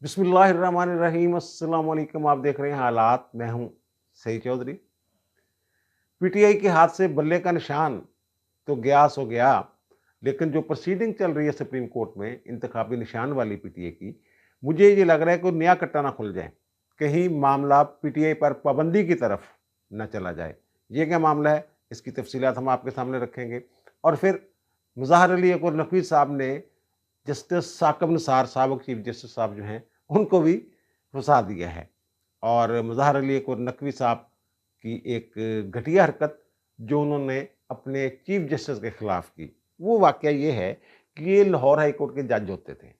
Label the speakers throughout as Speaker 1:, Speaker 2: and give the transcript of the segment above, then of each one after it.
Speaker 1: बिस्मिल्लाहिर्रहमानिर्रहीम। अस्सलाम वालेकुम। आप देख रहे हैं हालात। मैं हूं सईद चौधरी। पीटीआई के हाथ से बल्ले का निशान तो गया सो गया, लेकिन जो प्रोसीडिंग चल रही है सुप्रीम कोर्ट में इंतखाबी निशान वाली पीटीआई की, मुझे ये लग रहा है कोई नया कट्टा ना खुल जाए, कहीं मामला पीटीआई पर पाबंदी की तरफ न चला जाए। ये क्या मामला है, इसकी तफसीलात हम आपके सामने रखेंगे। और फिर मुज़ाहिर अली और नकवी साहब ने जस्टिस साकिब निसार साहब, चीफ जस्टिस साहब जो हैं, उनको भी फंसा दिया है। और मुज़ाहिर अली और नकवी साहब की एक घटिया हरकत जो उन्होंने अपने चीफ जस्टिस के खिलाफ की, वो वाक़या ये है कि ये लाहौर हाई कोर्ट के जज होते थे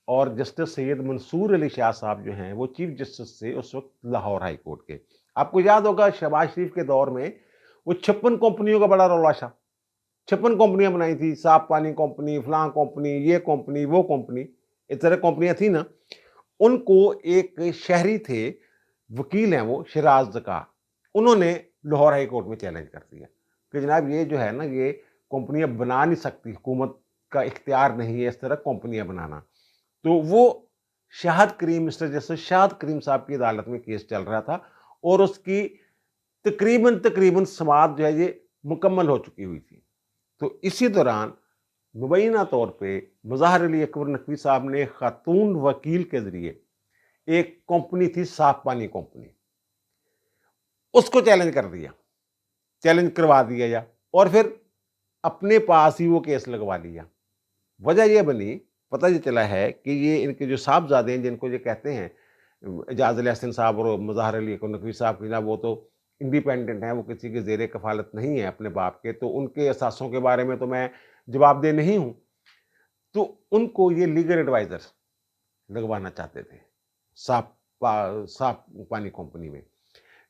Speaker 1: और जस्टिस सैयद मंसूर अली शाह साहब जो हैं वो चीफ जस्टिस थे उस वक्त लाहौर हाई कोर्ट के। आपको याद होगा शहबाज शरीफ के दौर में वो 56 कंपनियों का बड़ा रौला था। 56 कंपनियां बनाई थी, साफ पानी कंपनी, फलां कंपनी, ये कंपनी, वो कंपनी, इस तरह कंपनियां थी ना। उनको एक शहरी थे, वकील हैं वो शिराज जका, उन्होंने लाहौर हाई कोर्ट में चैलेंज कर दिया कि जनाब ये जो है ना, ये कंपनियां बना नहीं सकती, हुकूमत का इख्तियार नहीं है इस तरह कंपनियां बनाना। तो वो शाहद करीम, मिस्टर जस्टिस शाहद करीम साहब की अदालत में केस चल रहा था और उसकी तकरीबन तकरीबन समाअत जो है ये मुकम्मल हो चुकी हुई थी। तो इसी दौरान मुबैना तौर पे मुज़ाहिर अली अकबर नकवी साहब ने खातून वकील के ज़रिए एक कंपनी थी साफ पानी कंपनी, उसको चैलेंज कर दिया, चैलेंज करवा दिया या और फिर अपने पास ही वो केस लगवा लिया। वजह ये बनी, पता ये चला है कि ये इनके जो साहबजादे हैं जिनको ये कहते हैं एजाज अली हसन साहब और मुज़ाहिर अली नकवी साहब की, ना वो तो इंडिपेंडेंट हैं, वो किसी के ज़ेर कफ़ालत नहीं है अपने बाप के, तो उनके असासों के बारे में तो मैं जवाबदेह नहीं हूँ। तो उनको ये लीगल एडवाइज़र लगवाना चाहते थे साफ पानी कंपनी में,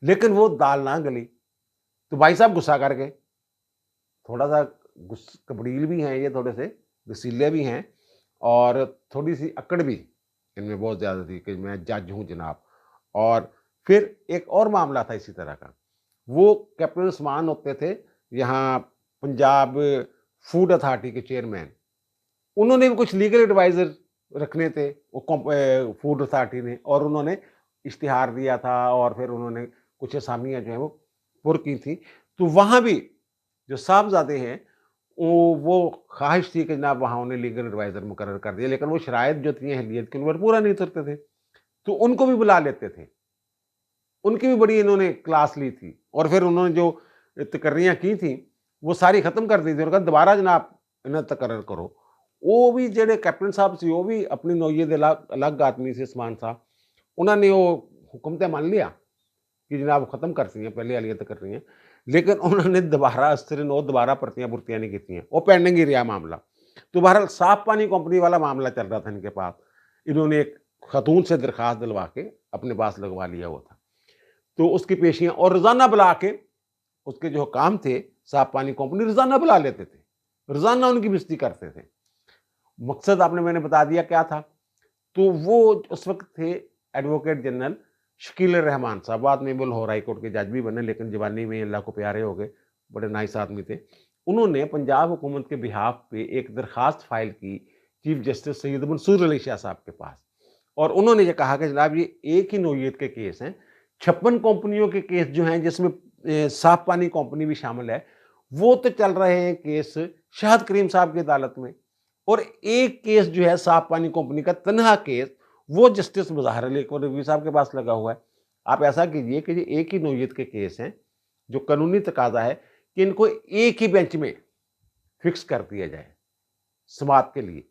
Speaker 1: लेकिन वो दाल ना गली। तो भाई साहब गुस्सा कर गए, थोड़ा-सा कबड़ील भी हैं ये, थोड़े से रसीले भी हैं और थोड़ी-सी अक्ड़ भी इनमें बहुत ज़्यादा थी कि मैं जज हूँ जनाब। और फिर एक और मामला था इसी तरह का, वो कैप्टन उस्मान होते थे यहाँ पंजाब फूड अथॉरिटी के चेयरमैन, उन्होंने भी कुछ लीगल एडवाइज़र रखने थे वो फूड अथॉरिटी ने, और उन्होंने इश्तिहार दिया था और फिर उन्होंने कुछ असामियाँ जो हैं वो पुर की थी। तो वहाँ भी जो साहबज़ादे हैं, वो ख़्वाहिश थी कि जनाब वहाँ उन्हें लीगल एडवाइज़र मुकर्रर कर दिया, लेकिन वो शराइत जो थी अहलियत की उन पर पूरा नहीं उतरते थे, तो उनको भी बुला लेते थे। उनकी भी बड़ी इन्होंने क्लास ली थी और फिर उन्होंने जो तकर्रियाँ की थी, वो सारी ख़त्म कर दी थी और कहा दोबारा जनाब इन्हें तकर्रर करो। वो भी जेड़े कैप्टन साहब सी, वो भी अपनी नौयत अलग अलग आदमी से उस्मान साहब, उन्होंने वो हुक्म ते मान लिया कि जनाब ख़त्म करती हैं, पहले वालियां तकर्रियाँ, लेकिन उन्होंने दोबारा अस्तिरन वो दोबारा भर्तियाँ नहीं की, वो पेंडिंग ही रहा मामला। तो बहरहाल साफ पानी कंपनी वाला मामला चल रहा था इनके पास, इन्होंने एक खातून से दरख्वास्त दिलवा के अपने पास लगवा लिया हुआ था। तो उसकी पेशियाँ और रोज़ाना बुला के उसके जो काम थे, साफ पानी कंपनी रोज़ाना बुला लेते थे, रोज़ाना उनकी बेइज़्ज़ती करते थे। मकसद आपने मैंने बता दिया क्या था। तो वो उस वक़्त थे एडवोकेट जनरल शकील रहमान साहब, बाद में वो लाहौर हाई कोर्ट के जज भी बने, लेकिन जवानी में अल्लाह को प्यारे हो गए, बड़े नाइस आदमी थे। उन्होंने पंजाब हुकूमत के बिहाफ़ पे एक दरख़्वास्त फ़ाइल की चीफ जस्टिस सैयद मंसूर अली शाह साहब के पास, और उन्होंने ये कहा कि जनाब ये एक ही नौइयत के केस हैं, 56 कंपनियों के केस जो हैं जिसमें साफ पानी कंपनी भी शामिल है, वो तो चल रहे हैं केस शाहद करीम साहब की अदालत में, और एक केस जो है साफ पानी कंपनी का तनहा केस, वो जस्टिस मुज़ाहिर अली रज़वी साहब के पास लगा हुआ है। आप ऐसा कीजिए कि ये एक ही नौइयत के केस हैं, जो कानूनी तकाज़ा है कि इनको एक ही बेंच में फिक्स कर दिया जाए समाअत के लिए।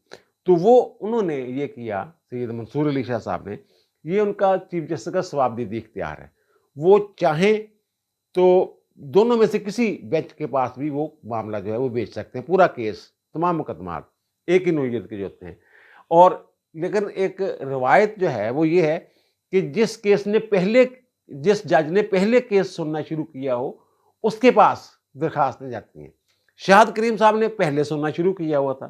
Speaker 1: तो वो उन्होंने ये किया, सैयद मंसूर अली शाह साहब ने, ये उनका चीफ जस्टिस का जवाबदेही इख्तियार है। वो चाहें तो दोनों में से किसी बेंच के पास भी वो मामला जो है वो भेज सकते हैं, पूरा केस, तमाम मुकदमात एक ही नौइयत के जो होते हैं। और लेकिन एक रवायत जो है वो ये है कि जिस जज ने पहले केस सुनना शुरू किया हो, उसके पास दरखास्तें जाती हैं। शाहद करीम साहब ने पहले सुनना शुरू किया हुआ था,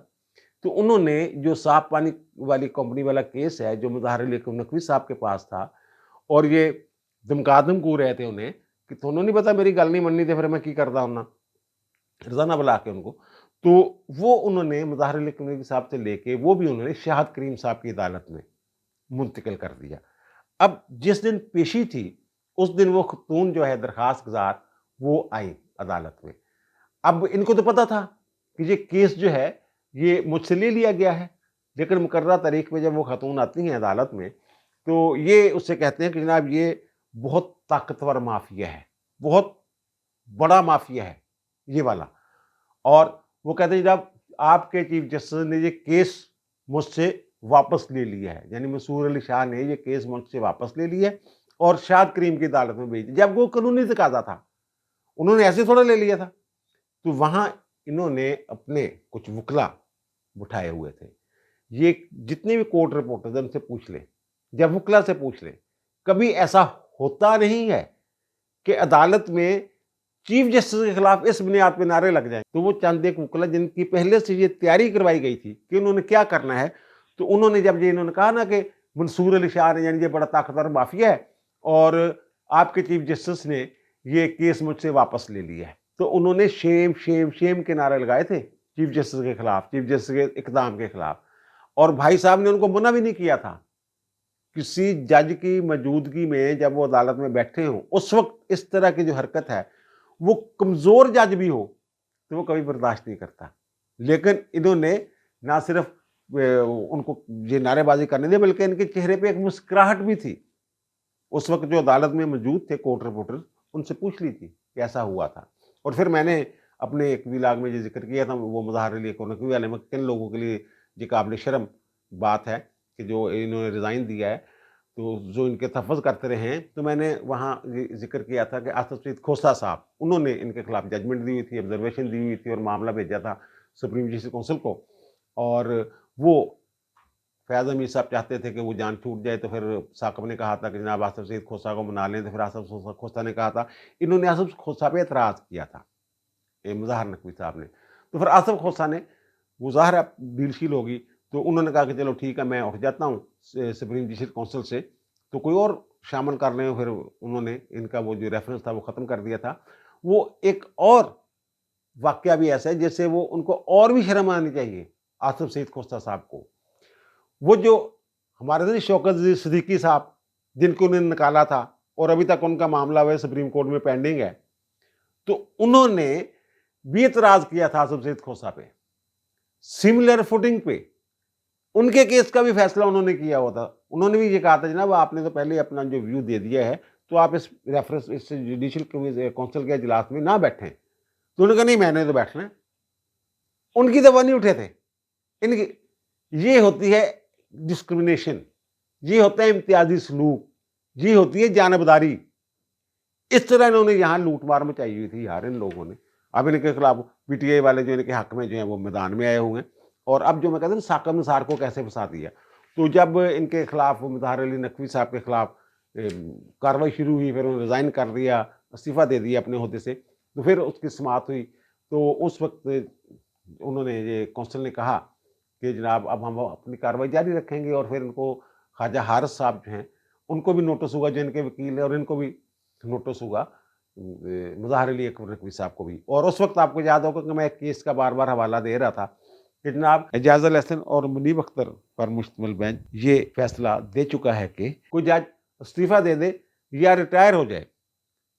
Speaker 1: तो उन्होंने जो साफ पानी वाली कंपनी वाला केस है जो मुज़ाहिर अली नकवी साहब के पास था, और ये धमका रहे थे उन्हें कि थोनों नहीं पता मेरी गल नहीं मननी तो फिर मैं की करदा हुन्ना, रोज़ाना बुला के उनको। तो वो उन्होंने मुज़ाहिर अली नकवी साहब से लेके वो भी उन्होंने शाहद करीम साहब की अदालत में मुंतकिल कर दिया। अब जिस दिन पेशी थी, उस दिन वो खतून जो है दरखास्त गुज़ार, वो आई अदालत में। अब इनको तो पता था कि ये केस जो है, ये मुझसे ले लिया गया है, लेकिन मुकर्ररा तारीख पे जब वो खातून आती हैं अदालत में, तो ये उससे कहते हैं कि जनाब ये बहुत ताकतवर माफ़िया है, बहुत बड़ा माफ़िया है, ये वाला। और वो कहते हैं जनाब आपके चीफ जस्टिस ने ये केस मुझसे वापस ले लिया है, यानी मंसूर अली शाह ने ये केस मुझसे वापस ले लिया है और शाद करीम की अदालत में भेज दिया। जब वो कानूनी तकाज़ा था, उन्होंने ऐसे थोड़ा ले लिया था। तो वहाँ इन्होंने अपने कुछ वकीला बिठाए हुए थे। ये जितने भी कोर्ट रिपोर्टर्स हैं उनसे पूछ लें, या वकीला से पूछ लें, कभी ऐसा होता नहीं है कि अदालत में चीफ जस्टिस के खिलाफ इस बुनियाद पे नारे लग जाएँ। तो वो चंद एक वकीला जिनकी पहले से ये तैयारी करवाई गई थी कि उन्होंने क्या करना है, तो उन्होंने जब ये इन्होंने कहा ना कि मंसूर अली शाह ने यानी ये बड़ा ताकतवर माफिया है और आपके चीफ जस्टिस ने ये केस मुझसे वापस ले लिया है, तो उन्होंने शेम शेम शेम के नारे लगाए थे चीफ जस्टिस के खिलाफ, चीफ जस्टिस के इकदाम के खिलाफ। और भाई साहब ने उनको मना भी नहीं किया था। किसी जज की मौजूदगी में जब वो अदालत में बैठे हों, उस वक्त इस तरह की जो हरकत है, वो कमजोर जज भी हो तो वो कभी बर्दाश्त नहीं करता। लेकिन इन्होंने ना सिर्फ उनको ये नारेबाजी करने दी, बल्कि इनके चेहरे पे एक मुस्कुराहट भी थी। उस वक्त जो अदालत में मौजूद थे कोर्ट रिपोर्टर, उनसे पूछ ली थी कि ऐसा हुआ था। और फिर मैंने अपने एक व्लॉग में ये जिक्र किया था, वो मुज़ाहरे लिए नकवी वाले में किन लोगों के लिए ये काबिल शर्म बात है कि जो इन्होंने रिज़ाइन दिया है, तो जो इनके तहफ़्फ़ुज़ करते रहे हैं। तो मैंने वहाँ ये ज़िक्र किया था कि आसिफ सईद खोसा साहब, उन्होंने इनके खिलाफ जजमेंट दी हुई थी, ऑब्जर्वेशन दी हुई थी और मामला भेजा था सुप्रीम जस्टिस काउंसिल को। और वो फैज़ अमीर साहब चाहते थे कि वो जान छूट जाए, तो फिर साकब ने कहा था कि जनाब आसिफ सईद खोसा को मना लें, तो फिर आसिफ खोसा ने कहा था, इन्होंने आसिफ खोसा पे एतराज़ किया था, मुज़ाहिर नकवी साहब ने। तो फिर आसिफ खोसा ने, वो ज़ाहिर है डीलशील होगी, तो उन्होंने कहा कि चलो ठीक है, मैं उठ जाता हूँ सुप्रीम जस्टिस काउंसिल से, तो कोई और शामिल कर लें। फिर उन्होंने इनका वो जो रेफरेंस था वो ख़त्म कर दिया था। वो एक और वाक़या भी ऐसा है जिससे वो उनको और भी शर्म आनी चाहिए आसिफ सईद खोसा साहब को। वो जो हमारे थे शौकत सिद्दीकी साहब, जिनको उन्होंने निकाला था और अभी तक उनका मामला वह सुप्रीम कोर्ट में पेंडिंग है, तो उन्होंने भी एतराज़ किया था आसिफ सईद खोसा पे, सिमिलर फुटिंग पे। उनके केस का भी फैसला उन्होंने किया हुआ था। उन्होंने भी ये कहा था जनाब आपने तो पहले अपना जो व्यू दे दिया है, तो आप इस रेफरेंस इस जुडिशियल काउंसिल के इजलास में ना बैठें। तो उन्होंने कहा नहीं मैंने तो बैठना है। उनकी दफा नहीं उठे थे। इनकी ये होती है डिस्क्रिमिनेशन, ये होता है इम्तियाजी सलूक, ये होती है जानबदारी। इस तरह इन्होंने यहाँ लूटमार मचाई हुई थी यार इन लोगों ने। अब इनके खिलाफ पीटीआई वाले जो इनके हक में जो है वो मैदान में आए हुए हैं। और अब जो मैं कहता हूँ साकब निसार को कैसे फंसा दिया, तो जब इनके खिलाफ मुज़ाहिर अली नकवी साहब के खिलाफ कार्रवाई शुरू हुई, फिर उन्होंने रिज़ाइन कर दिया, इस्तीफ़ा दे दिया अपने ओहदे से, तो फिर उसकी समाअत हुई। तो उस वक्त उन्होंने ये कौंसल ने कहा कि जनाब अब हम अपनी कार्रवाई जारी रखेंगे। और फिर उनको ख्वाजा हारिस साहब जो हैं उनको भी नोटिस हुआ, जो इनके वकील हैं, और इनको भी नोटिस हुआ, मुज़ाहिर अली अकबर नकवी साहब को भी। और उस वक्त आपको याद होगा कि मैं एक केस का बार-बार हवाला दे रहा था कि जनाब एजाज़ अल हसन और मुनीब अख्तर पर मुश्तमिल बेंच ये फैसला दे चुका है कि कोई जज इस्तीफ़ा दे दे या रिटायर हो जाए,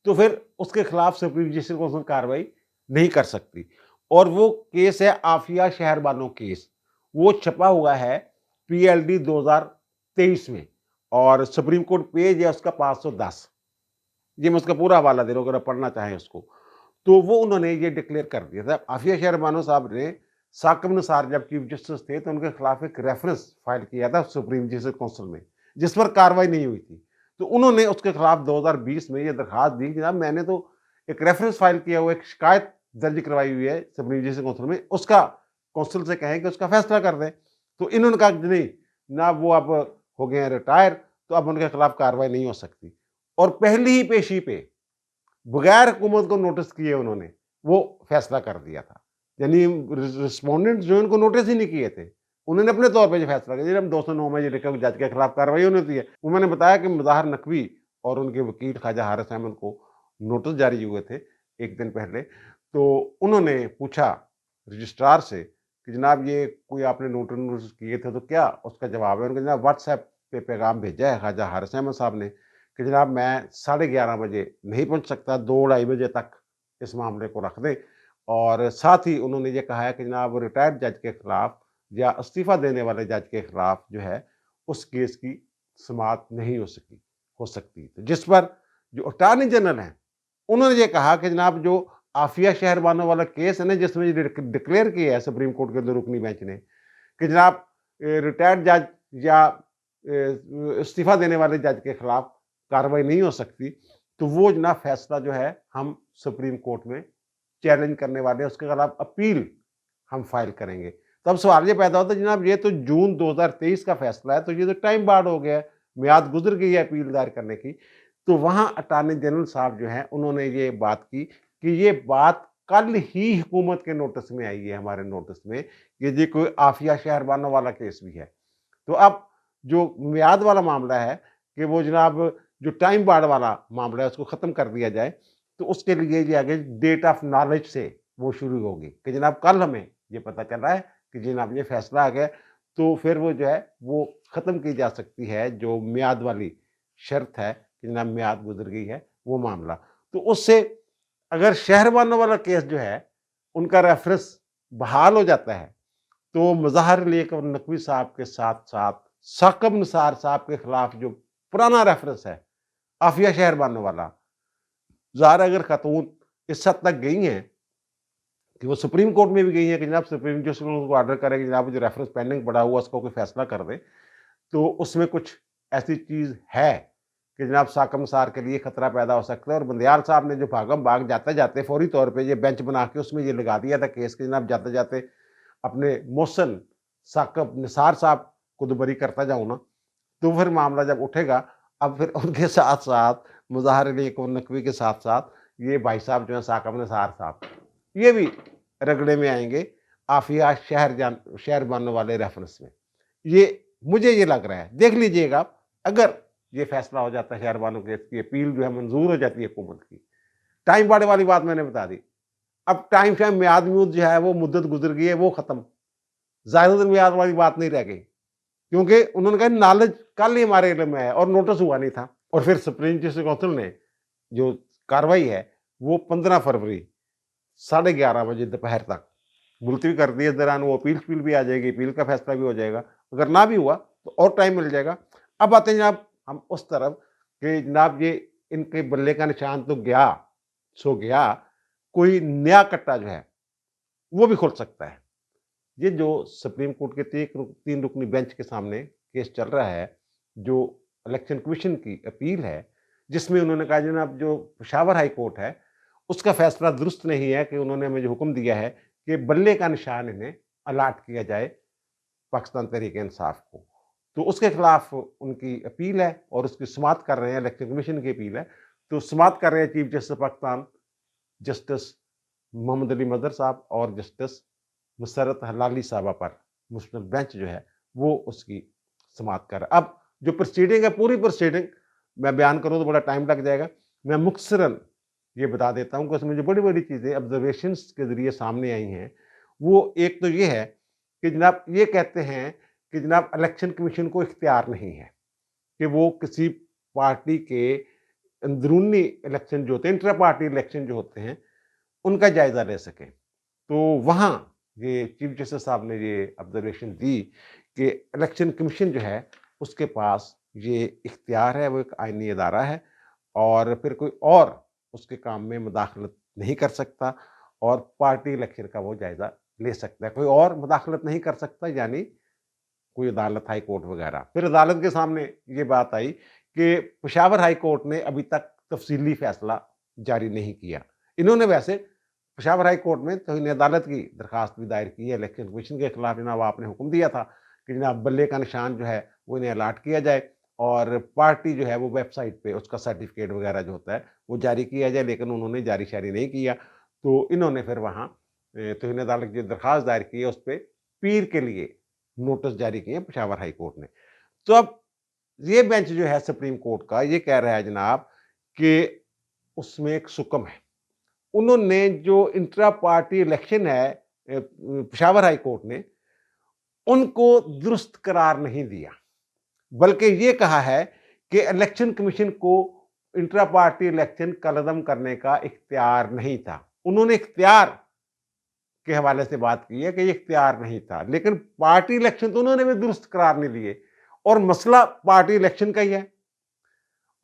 Speaker 1: तो फिर उसके खिलाफ सुप्रीम जस्टिस काउंसिल कार्रवाई नहीं कर सकती। और वो केस है आफिया शहरबानो केस। वो छपा हुआ है पीएलडी 2023 में और सुप्रीम कोर्ट पेज है उसका 510। ये मैं उसका पूरा हवाला दे रहा हूँ अगर आप पढ़ना चाहें उसको। तो वो उन्होंने ये डिक्लेयर कर दिया था। आफिया शहरबानो साहब ने साकिब निसार जब चीफ जस्टिस थे तो उनके खिलाफ एक रेफरेंस फाइल किया था सुप्रीम जस्टिस काउंसिल में, जिस पर कार्रवाई नहीं हुई थी। तो उन्होंने उसके खिलाफ 2020 में ये दरखास्त दी कि जनाब मैंने तो एक रेफरेंस फाइल किया हुआ, एक शिकायत दर्ज करवाई हुई है सुप्रीम जस्टिस काउंसिल में, उसका काउंसिल से कहें कि उसका फैसला कर दें। तो इन्होंने कहा कि नहीं ना, वो अब हो गए हैं रिटायर, तो अब उनके खिलाफ कार्रवाई नहीं हो सकती। और पहली ही पेशी पे बगैर हुकूमत को नोटिस किए उन्होंने वो फैसला कर दिया था। यानी रिस्पोंडेंट जो इनको नोटिस ही नहीं किए थे, उन्होंने अपने तौर पे जो फैसला किया। हम 209 में जो लिखा जज के खिलाफ कार्रवाई होनी होती है, वो मैंने बताया कि मुज़ाहिर नकवी और उनके वकील ख्वाजा हारिस अहमद को नोटिस जारी हुए थे एक दिन पहले। तो उन्होंने पूछा रजिस्ट्रार से कि जनाब ये कोई आपने नोटिस किए थे तो क्या उसका जवाब है? उनका जनाब व्हाट्सएप पे पैगाम भेजा है ख्वाजा हारिस अहमद साहब ने कि जनाब मैं 11:30 बजे नहीं पहुंच सकता, 2-2:30 बजे तक इस मामले को रख दें। और साथ ही उन्होंने ये कहा है कि जनाब रिटायर्ड जज के खिलाफ या इस्तीफा देने वाले जज के खिलाफ जो है उस केस की समाअत नहीं हो सकती। तो जिस पर जो अटॉर्नी जनरल हैं उन्होंने ये कहा कि जनाब जो आफिया शहरबानों वाला केस है ना, जिसमें डिक्लेयर किया है सुप्रीम कोर्ट के 2 रुकनी बेंच ने कि जनाब रिटायर्ड जज या इस्तीफा देने वाले जज के खिलाफ कार्रवाई नहीं हो सकती, तो वो जनाब फैसला जो है हम सुप्रीम कोर्ट में चैलेंज करने वाले हैं, उसके खिलाफ अपील हम फाइल करेंगे। तब सवाल ये पैदा होता है जनाब ये तो जून 2023 का फैसला है, तो ये तो टाइम बार्ड हो गया है, मियाद गुजर गई है अपील दायर करने की। तो वहाँ अटॉर्नी जनरल साहब जो हैं उन्होंने ये बात की कि ये बात कल ही हुकूमत के नोटिस में आई है, हमारे नोटिस में, कि ये कोई आफिया शहरबानों वाला केस भी है। तो अब जो मियाद वाला मामला है कि वो जनाब जो टाइम बार्ड वाला मामला है उसको ख़त्म कर दिया जाए, तो उसके लिए ये आगे डेट ऑफ नॉलेज से वो शुरू होगी कि जनाब कल हमें ये पता चल रहा है कि जनाब ये फैसला आ गया, तो फिर वो जो है वो ख़त्म की जा सकती है जो मियाद वाली शर्त है कि जनाब मियाद गुजर गई है वो मामला। तो उससे अगर शहरबानों वाला केस जो है उनका रेफरेंस बहाल हो जाता है, तो मुज़ाहिर लेक और नकवी साहब के साथ-साथ साकब निसार साहब के खिलाफ जो पुराना रेफरेंस है, आफिया शहरबानों वाला, ज़ाहिर अगर खातून इस हद तक गई हैं कि वो सुप्रीम कोर्ट में भी गई हैं कि जनाब सुप्रीम जस्टिस उनको ऑर्डर करे कि जनाब जो रेफरेंस पेंडिंग पड़ा हुआ उसको कोई फैसला कर दे, तो उसमें कुछ ऐसी चीज़ है कि जनाब साकब निसार के लिए खतरा पैदा हो सकता है। और बंदियाल साहब ने जो भागम भाग जाते-जाते फौरी तौर पे ये बेंच बना के उसमें ये लगा दिया था केस कि जनाब जाते-जाते अपने मोहसिन साकब निसार साहब को तो बरी करता जाऊँ ना, तो फिर मामला जब उठेगा, अब फिर उनके साथ-साथ मुज़ाहिर अली को नकवी के साथ-साथ ये भाई साहब जो हैं साकब निसार साहब, ये भी रगड़े में आएँगे आफिया शहरबानों वाले रेफरेंस में। ये मुझे ये लग रहा है, देख लीजिएगा आप, अगर ये फैसला हो जाता है शहरबानों केस की अपील जो है मंजूर हो जाती है हुकूमत की। टाइम बाड़े वाली बात मैंने बता दी। अब टाइम शाइम मियाद-मूद जो है वो मुद्दत गुज़र गई है, वो खत्म। ज़्यादा मियाद वाली बात नहीं रह गई, क्योंकि उन्होंने कहा नॉलेज कल ही हमारे इल्म में है और नोटिस हुआ नहीं था। और फिर सुप्रीम जस्टिस काउंसिल ने जो कार्रवाई है वो 15 फरवरी 11:30 बजे दोपहर तक मुलतवी कर दी। इस दौरान वो अपील भी आ जाएगी, अपील का फैसला भी हो जाएगा। अगर ना भी हुआ तो और टाइम मिल जाएगा। अब आते हैं जनाब हम उस तरफ कि जनाब ये इनके बल्ले का निशान तो गया सो गया, कोई नया कट्टा जो है वो भी खुल सकता है। ये जो सुप्रीम कोर्ट के 3 रुकनी बेंच के सामने केस चल रहा है, जो इलेक्शन कमीशन की अपील है, जिसमें उन्होंने कहा जनाब जो पेशावर हाई कोर्ट है, उसका फैसला दुरुस्त नहीं है कि उन्होंने हमें जो हुक्म दिया है कि बल्ले का निशान इन्हें अलाट किया जाए पाकिस्तान तहरीक-ए-इंसाफ को। तो उसके खिलाफ उनकी अपील है और उसकी समाअत कर रहे हैं, इलेक्शन कमीशन की अपील है। तो समाअत कर रहे हैं chief justice Pakistan justice Mohammad Ali Mazhar sahab और जस्टिस मुसर्रत हलाली साहबा पर मुश्तमिल बेंच जो है वो उसकी समाअत कर रहा है। अब जो प्रोसीडिंग है, पूरी प्रोसीडिंग मैं बयान करूँ तो बड़ा टाइम लग जाएगा। मैं मुख्तसरन ये बता देता हूँ कि उसमें जो बड़ी-बड़ी चीज़ें ऑब्जर्वेशंस के ज़रिए सामने आई हैं, वो एक तो ये है कि जनाब ये कहते हैं कि जनाब इलेक्शन कमीशन को इख्तियार नहीं है कि वो किसी पार्टी के अंदरूनी इलेक्शन जो होते हैं, इंट्रा पार्टी इलेक्शन जो होते हैं, उनका जायज़ा ले सकें। तो वहाँ ये चीफ जस्टिस साहब ने ये ऑब्जर्वेशन दी कि इलेक्शन कमीशन जो है उसके पास ये इख्तियार है, वो एक आईनी इदारा है और फिर कोई और उसके काम में मुदाखलत नहीं कर सकता और पार्टी इलेक्शन का वो जायज़ा ले सकता है। कोई और मुदाखलत नहीं कर सकता, यानी कोई अदालत, हाई कोर्ट वगैरह। फिर अदालत के सामने ये बात आई कि पेशावर हाई कोर्ट ने अभी तक तफसीली फैसला जारी नहीं किया। इन्होंने वैसे पेशावर हाई कोर्ट में तौहीन अदालत की दरख्वास्त भी दायर की है, इलेक्शन कमीशन के खिलाफ जनाब आपने हुक्म दिया था कि जनाब बल्ले का निशान जो है वो इन्हें अलाट किया जाए और पार्टी जो है वो वेबसाइट पे उसका सर्टिफिकेट वगैरह जो होता है वो जारी किया जाए, लेकिन उन्होंने जारी-शारी नहीं किया। तो इन्होंने फिर वहाँ तौहीन अदालत की दरख्वास्त दायर की है, उस पे पीर के लिए नोटिस जारी किए हैं पेशावर हाई कोर्ट ने। तो अब ये बेंच जो है सुप्रीम कोर्ट का ये कह रहा है जनाब कि उसमें एक सुकम है। उन्होंने जो इंट्रा पार्टी इलेक्शन है पेशावर हाई कोर्ट ने उनको दुरुस्त करार नहीं दिया। बल्कि ये कहा है कि इलेक्शन कमीशन को इंट्रा पार्टी इलेक्शन कलअदम करने का इख्तियार नहीं था। उन्होंने इख्तियार के हवाले से बात की है कि ये इख्तियार नहीं था, लेकिन पार्टी इलेक्शन तो उन्होंने भी दुरुस्त करार नहीं लिए और मसला पार्टी इलेक्शन का ही है।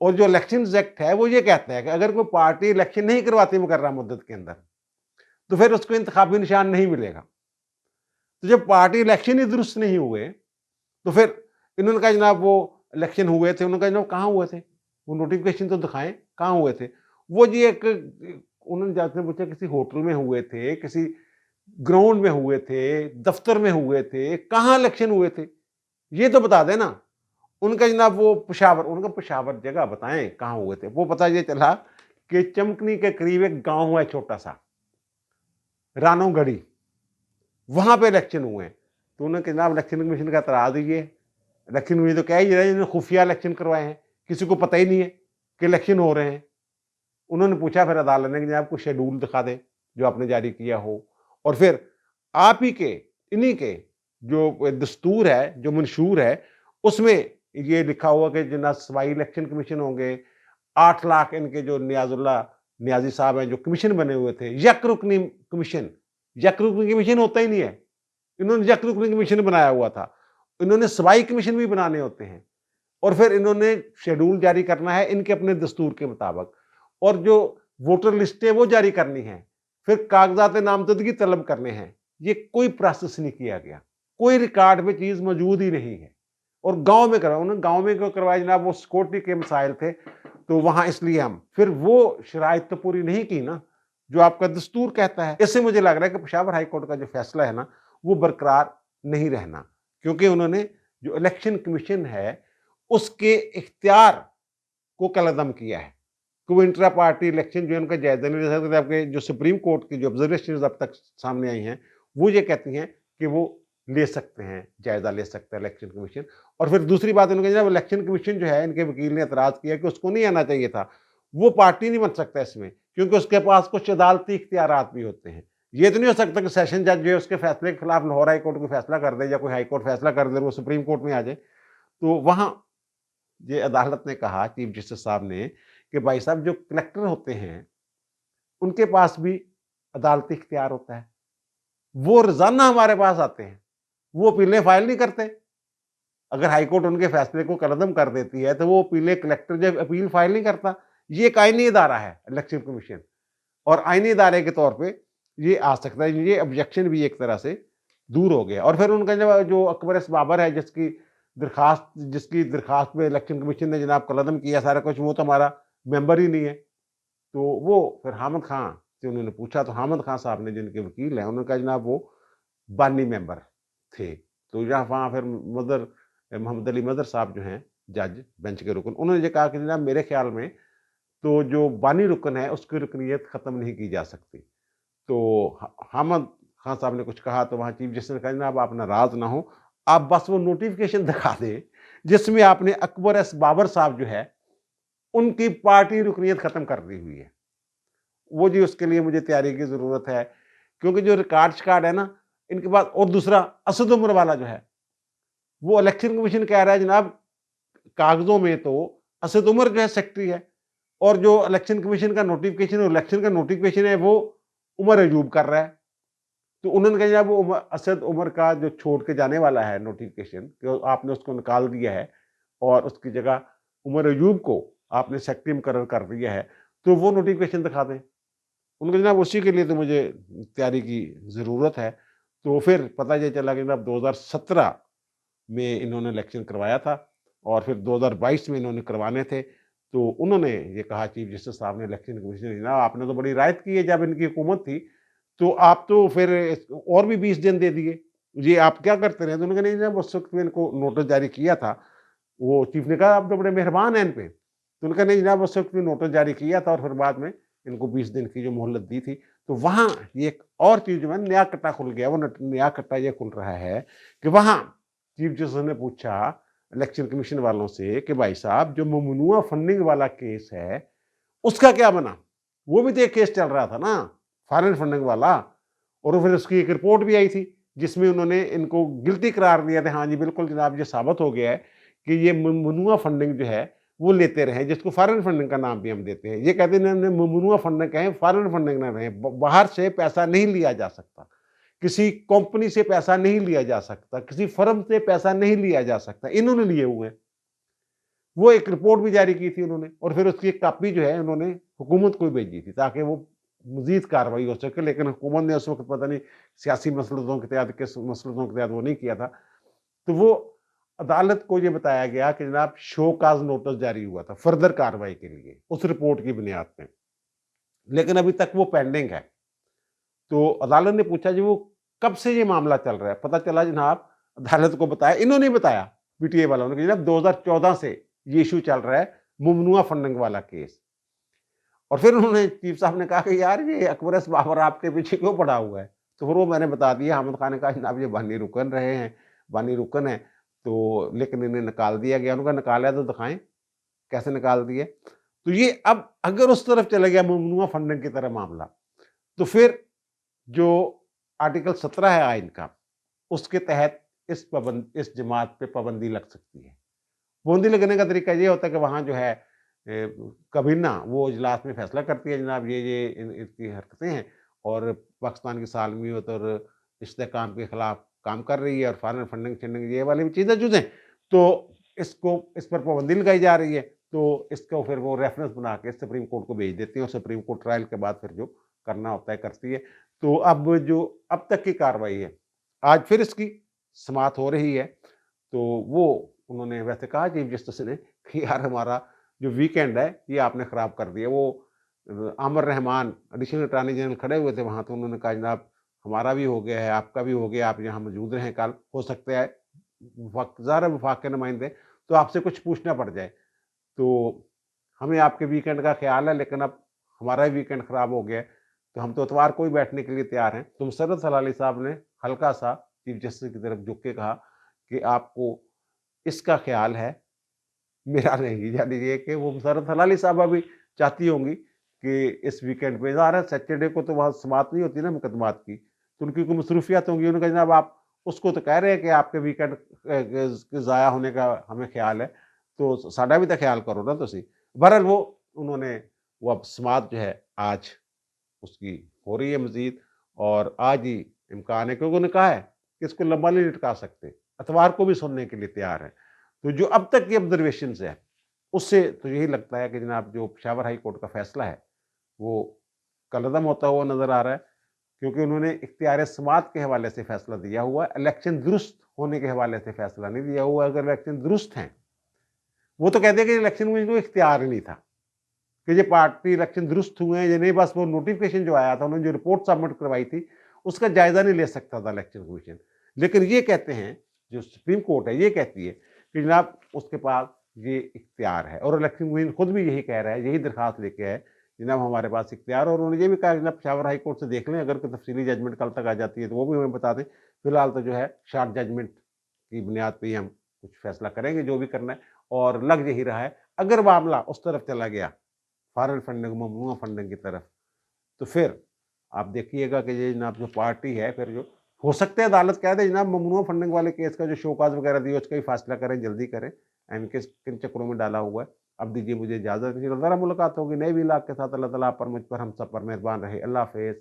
Speaker 1: और जो इलेक्शन एक्ट है वो ये कहता है कि अगर कोई पार्टी इलेक्शन नहीं करवाती मुकर्ररा मुद्दत के अंदर, तो फिर उसको इंतखाबी निशान नहीं मिलेगा। तो जब पार्टी इलेक्शन ही दुरुस्त नहीं हुए, तो फिर इन्होंने कहा जनाब वो इलेक्शन हुए थे, उन्होंने कहा जनाब कहाँ हुए थे, वो नोटिफिकेशन तो दिखाएं कहाँ हुए थे। वो जी एक उन्होंने जाते पूछा किसी होटल में हुए थे, किसी ग्राउंड में हुए थे, दफ्तर में हुए थे, कहाँ इलेक्शन हुए थे, ये तो बता देना। उनका जनाब वो पेशावर, उनका पेशावर जगह बताएं कहाँ हुए थे। वो पता ये चला कि चमकनी के करीब एक गांव है छोटा सा, रानोगढ़ी, वहां पे इलेक्शन हुए हैं। तो उन्होंने जनाब इलेक्शन कमीशन का एतराज दिए, इलेक्शन कमीशन तो कह ही रहे हैं खुफिया इलेक्शन करवाए हैं, किसी को पता ही नहीं है कि इलेक्शन हो रहे हैं। उन्होंने पूछा फिर अदालत ने कि जनाब कुछ शेड्यूल दिखा दे जो आपने जारी किया हो, और फिर आप ही के इन्हीं के जो दस्तूर है जो मंशूर है उसमें ये लिखा हुआ कि जना सवाई इलेक्शन कमीशन होंगे, 8 लाख इनके जो नियाजुल्ला नियाजी साहब हैं जो कमीशन बने हुए थे, यक रुकनी कमीशन, यक रुकनी कमीशन होता ही नहीं है, इन्होंने यक रुकनी कमीशन बनाया हुआ था। इन्होंने सवाई कमीशन भी बनाने होते हैं, और फिर इन्होंने शेड्यूल जारी करना है इनके अपने दस्तूर के मुताबिक, और जो वोटर लिस्टें वो जारी करनी है, फिर कागजात नामजदगी तलब करने हैं। ये कोई प्रोसेस नहीं किया गया, कोई रिकॉर्ड में चीज मौजूद ही नहीं है। और गांव में करवाया, उन्होंने गांव में क्यों करवाया जनाब, वो सिक्योरिटी के मसाइल थे, तो वहां इसलिए हम फिर वो शराइत तो पूरी नहीं की ना जो आपका दस्तूर कहता है। इससे मुझे लग रहा है कि पेशावर हाई कोर्ट का जो फैसला है ना वो बरकरार नहीं रहना, क्योंकि उन्होंने जो इलेक्शन कमीशन है उसके इख्तियार को कलअदम किया है कि वो इंट्रा पार्टी इलेक्शन जो है उनका जायजा नहीं ले सकते। आपके जो सुप्रीम कोर्ट की जो ऑब्जर्वेशन अब तक सामने आई हैं वो ये कहती हैं कि वो ले सकते हैं, जायजा ले सकता है इलेक्शन कमीशन। और फिर दूसरी बात उन्होंने कहा इलेक्शन कमीशन जो है, इनके वकील ने एतराज किया कि उसको नहीं आना चाहिए था, वो पार्टी नहीं बन सकता इसमें, क्योंकि उसके पास कुछ अदालती इख्तियारात भी होते हैं। ये तो नहीं हो सकता कि सेशन जज जो है उसके फैसले के खिलाफ लाहौर हाई कोर्ट को फैसला कर दे या कोई हाई कोर्ट फैसला कर दे वो सुप्रीम कोर्ट में आ जाए। तो वहां ये अदालत ने कहा, चीफ जस्टिस साहब ने, कि भाई साहब जो कलेक्टर होते हैं उनके पास भी अदालती इख्तियार होता है, वो रोजाना हमारे पास आते हैं, वो अपीलें फाइल नहीं करते। अगर हाईकोर्ट उनके फैसले को कलअदम कर देती है तो वो अपीलें, कलेक्टर जब अपील फाइल नहीं करता। ये एक आईनी इदारा है इलेक्शन कमीशन, और आईनी इदारे के तौर पे ये आ सकता है। ये ऑब्जेक्शन भी एक तरह से दूर हो गया। और फिर उनका जो अकबर एस बाबर है जिसकी दरखास्त पे इलेक्शन कमीशन ने जनाब कलअदम किया सारा कुछ, वो तो हमारा मेंबर ही नहीं है। तो वो फिर हामिद खां से उन्होंने पूछा, तो हामिद खां साहब ने जिनके वकील हैं उन्होंने कहा जनाब वो बानी मेंबर थे। तो यहाँ वहाँ फिर मोहम्मद अली मदर साहब जो हैं जज बेंच के रुकन, उन्होंने ये कहा कि जनाब मेरे ख्याल में तो जो बानी रुकन है उसकी रुकनीत ख़त्म नहीं की जा सकती। तो हामिद खां साहब ने कुछ कहा तो वहाँ चीफ जस्टिस ने कहा जनाब आप नाराज़ ना हो, आप बस वो नोटिफिकेशन दिखा दें जिसमें आपने अकबर एस बाबर साहब जो है उनकी पार्टी रुकनीत ख़त्म कर दी हुई है। वो जी उसके लिए मुझे तैयारी की ज़रूरत है, क्योंकि जो रिकॉर्ड है ना इनके पास। और दूसरा असद उमर वाला जो है, वो इलेक्शन कमीशन कह रहा है जनाब कागजों में तो असद उमर जो है सेक्रेटरी है, और जो इलेक्शन कमीशन का नोटिफिकेशन है वो उमर अयूब कर रहा है। तो उन्होंने कहा जनाब वो असद उमर का जो छोड़ के जाने वाला है नोटिफिकेशन, तो आपने उसको निकाल दिया है और उसकी जगह उमर अयूब को आपने सेक्रेटरी मुकर्रर कर दिया है, तो वो नोटिफिकेशन दिखा दें। उनके जनाब उसी के लिए तो मुझे तैयारी की ज़रूरत है। तो फिर पता ये चला कि जनाब 2017 में इन्होंने इलेक्शन करवाया था और फिर 2022 में इन्होंने करवाने थे। तो उन्होंने ये कहा चीफ जस्टिस साहब ने इलेक्शन कमीशन, जनाब आपने तो बड़ी रायत की है जब इनकी हुकूमत थी, तो आप तो फिर और भी 20 दिन दे दिए, ये आप क्या करते रहे। तो उन्होंने कहा नहीं जनाब उस वक्त में इनको नोटिस जारी किया था। वो चीफ ने कहा आप तो बड़े मेहरबान हैं इन पे। तो उन्होंने कहा नहीं जनाब उस वक्त में नोटिस जारी किया था और फिर बाद में इनको 20 दिन की जो मोहलत दी थी। तो वहाँ ये एक और चीज़ जो है नया कट्टा खुल गया। वो नया कट्टा ये खुल रहा है कि वहाँ चीफ जस्टिस ने पूछा इलेक्शन कमीशन वालों से कि भाई साहब जो ममनुआ फंडिंग वाला केस है उसका क्या बना। वो भी तो एक केस चल रहा था ना फॉरेन फंडिंग वाला, और फिर उसकी एक रिपोर्ट भी आई थी जिसमें उन्होंने इनको गिल्टी करार दिया था। हाँ जी बिल्कुल जनाब ये साबित हो गया है कि ये ममनुआ फंडिंग जो है वो लेते रहे, जिसको फॉरेन फंडिंग का नाम भी हम देते हैं। ये कहते हैं ममनुआ फंडिंग कहें, फॉरेन फंडिंग ना रहे, बाहर से पैसा नहीं लिया जा सकता, किसी कंपनी से पैसा नहीं लिया जा सकता, किसी फर्म से पैसा नहीं लिया जा सकता, इन्होंने लिए हुए हैं। वो एक रिपोर्ट भी जारी की थी उन्होंने, और फिर उसकी एक कॉपी जो है उन्होंने हुकूमत को भेजी थी ताकि वो मजीद कार्रवाई हो सके, लेकिन हुकूमत ने उस वक्त पता नहीं सियासी मसलतों के तहत, किस मसलतों के तहत वो नहीं किया था। तो वो अदालत को ये बताया गया कि जनाब शो काज नोटिस जारी हुआ था फर्दर कार्रवाई के लिए उस रिपोर्ट की बुनियाद पे, लेकिन अभी तक वो पेंडिंग है। तो अदालत ने पूछा जी वो कब से ये मामला चल रहा है? पता चला जनाब, अदालत को बताया, इन्होंने बताया पीटीए वालों ने कि जनाब 2014 से ये इशू चल रहा है, ममनुआ फंडिंग वाला केस। और फिर उन्होंने चीफ साहब ने कहा कि यार ये अकबर बाबर आपके पीछे क्यों पड़ा हुआ है? तो फिर वो मैंने बता दिया। हामिद खान ने कहा जनाब ये बानी रुकन रहे हैं, बानी रुकन है, तो लेकिन इन्हें निकाल दिया गया। उन्होंने निकाला तो दिखाएं कैसे निकाल दिए। तो ये अब अगर उस तरफ चला गया ममनुआ फंडिंग की तरह मामला, तो फिर जो आर्टिकल 17 है आइन का, उसके तहत इस जमात पे पाबंदी लग सकती है। पाबंदी लगने का तरीका ये होता है कि वहाँ जो है कबीना वो इजलास में फैसला करती है जनाब ये इसकी हरकतें हैं और पाकिस्तान की सालमियत और इस्तेहकाम के खिलाफ काम कर रही है और फॉरेन फंडिंग शंडिंग ये वाली चीज़ें जो हैं, तो इस पर पाबंदी लगाई जा रही है। तो इसको फिर वो रेफरेंस बना के सुप्रीम कोर्ट को भेज देती है और सुप्रीम कोर्ट ट्रायल के बाद फिर जो करना होता है करती है। तो अब तक की कार्रवाई है, आज फिर इसकी समाअत हो रही है। तो वो उन्होंने वैसे कहा चीफ जस्टिस ने कि यार हमारा जो वीकेंड है ये आपने ख़राब कर दिया। वो Aamir Rahman additional attorney general खड़े हुए थे वहाँ, तो उन्होंने कहा जनाब हमारा भी हो गया है, आपका भी हो गया, आप यहाँ मौजूद रहें कल, हो सकता है ज़ाहिर है वफाक के नुमाइंदे, तो आपसे कुछ पूछना पड़ जाए। तो हमें आपके वीकेंड का ख्याल है, लेकिन अब हमारा ही वीकेंड ख़राब हो गया है, तो हम तो इतवार को ही बैठने के लिए तैयार हैं। तो मुसर्रत सलाली साहब ने हल्का सा चीफ जस्टिस की तरफ झुक के कहा कि आपको इसका ख्याल है, मेरा नहीं। यानी ये कि वो मुसर्रत हलाली साहबा भी चाहती होंगी कि इस वीकेंड पे, ज़ाहिर है सैटरडे को तो वहाँ समाअत नहीं होती ना मुकदमात की, तो उनकी कोई मसरूफियत होंगी। उन्होंने कहा जनाब आप उसको तो कह रहे हैं कि आपके वीकेंड ज़ाया होने का हमें ख्याल है, तो साडा भी तो ख्याल करो ना तुसी। बहरहाल वो अब समाअत जो है आज उसकी हो रही है मज़ीद, और आज ही इम्कान है, क्योंकि उन्होंने कहा है कि इसको लंबा नहीं लटका सकते, इतवार को भी सुनने के लिए तैयार हैं। तो जो अब तक की ऑब्जर्वेशंस है, उससे तो यही लगता है कि जनाब जो पेशावर हाई कोर्ट का फैसला है, वो कलअदम होता हुआ नज़र आ रहा है, क्योंकि उन्होंने इख्तियार समाअत के हवाले से फैसला दिया हुआ है, इलेक्शन दुरुस्त होने के हवाले से फैसला नहीं दिया हुआ। अगर इलेक्शन दुरुस्त हैं, वो तो कहते हैं कि इलेक्शन में कोई इख्तियार ही नहीं था कि ये पार्टी इलेक्शन दुरुस्त हुए हैं या नहीं, बस वो नोटिफिकेशन जो आया था, उन्होंने जो रिपोर्ट सबमिट करवाई थी, उसका जायज़ा नहीं ले सकता था इलेक्शन कमीशन। लेकिन ये कहते हैं, जो सुप्रीम कोर्ट है, ये कहती है कि जनाब उसके पास ये इख्तियार है, और इलेक्शन कमीशन खुद भी यही कह रहा है, यही दरख्वास्त लेके आए जनाब हमारे पास इख्तियार। और उन्होंने ये भी कहा जनाब पेशावर हाई कोर्ट से देख लें, अगर कोई तफसीली जजमेंट कल तक आ जाती है तो वो भी हमें बता दें। फिलहाल तो जो है शॉर्ट जजमेंट की बुनियाद पर ही हम कुछ फैसला करेंगे जो भी करना है। और लग यही रहा है अगर मामला उस तरफ चला गया, फॉरेन फंडिंग, ममनुआ फंडिंग की तरफ, तो फिर आप देखिएगा कि ये जनाब जो पार्टी है, फिर जो हो सकता है अदालत कह दे जनाब ममनुआ फंडिंग वाले केस का जो शोकाज वगैरह दिए उसका ही फैसला करें, जल्दी करें, किस किन चक्रों में डाला हुआ है। अब दीजिए मुझे इजाज़त, ज़रा मुलाकात होगी नए व्लॉग के साथ। अल्लाह ताला आप पर, मुझ पर, हम सब पर मेहरबान रहे। अल्लाह हाफ़िज़।